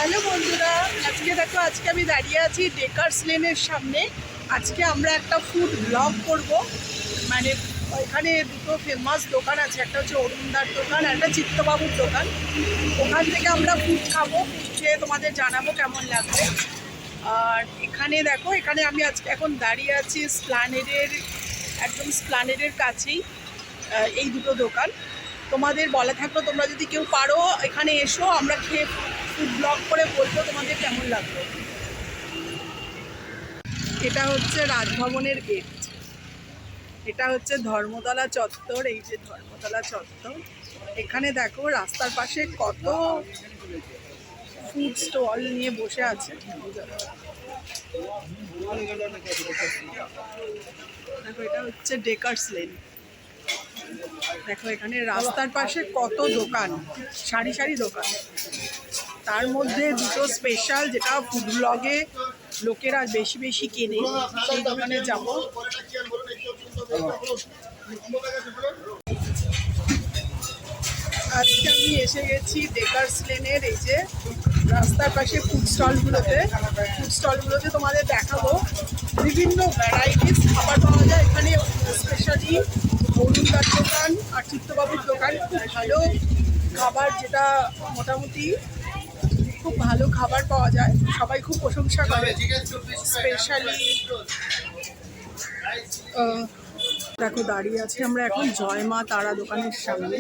Hello বন্ধুরা, আজকে আমি দাঁড়িয়ে আছি ডেকার্স লেনের সামনে। আজকে আমরা একটা ফুড ব্লগ করব। মানে ওইখানে দুটো ফেমাস দোকান আছে, একটা হচ্ছে অরুণদার দোকান আর একটা চিত্তবাবুর দোকান। ওখান থেকে আমরা ফুড খাবো, খেয়ে তোমাদের জানাবো কেমন লাগবে। আর এখানে দেখো, এখানে আমি আজকে এখন দাঁড়িয়ে আছি একদম স্প্লানেডের কাছেই। এই দুটো দোকান তোমাদের বলা থাকলো, তোমরা যদি কেউ পারো এখানে এসো, আমরা খেয়ে ফুড ব্লগ করে বলবো তোমাদের কেমন লাগলো। এটা হচ্ছে রাজভবনের গেট, এটা হচ্ছে ধর্মতলা চত্বর। এই যে ধর্মতলা চত্বর, এখানে দেখো রাস্তার পাশে কত ফুড স্টল নিয়ে বসে আছে। দেখো, এটা হচ্ছে ডেকার্স লেন। দেখো এখানে রাস্তার পাশে কত দোকান, সারি সারি দোকান। তার মধ্যে দুটো স্পেশাল, যেটা ফুড ব্লগে লোকেরা বেশি বেশি কেনে, সেই দোকানে যাব। আজকে আমি এসে গেছি ডেকার্স লেনের এই যে রাস্তার পাশে ফুড স্টলগুলোতে তোমাদের দেখাবো। বিভিন্ন ভ্যারাইটিস খাবার পাওয়া যায় এখানে, স্পেশালি অরুণদার দোকান আর চিত্তবাবুর দোকান। খুব ভালো খাবার, যেটা মোটামুটি খুব ভালো খাবার পাওয়া যায়, সবাই খুব প্রশংসা করে। স্পেশালি দেখো, দাঁড়িয়ে আছি আমরা এখন জয় মা তারা দোকানের সামনে।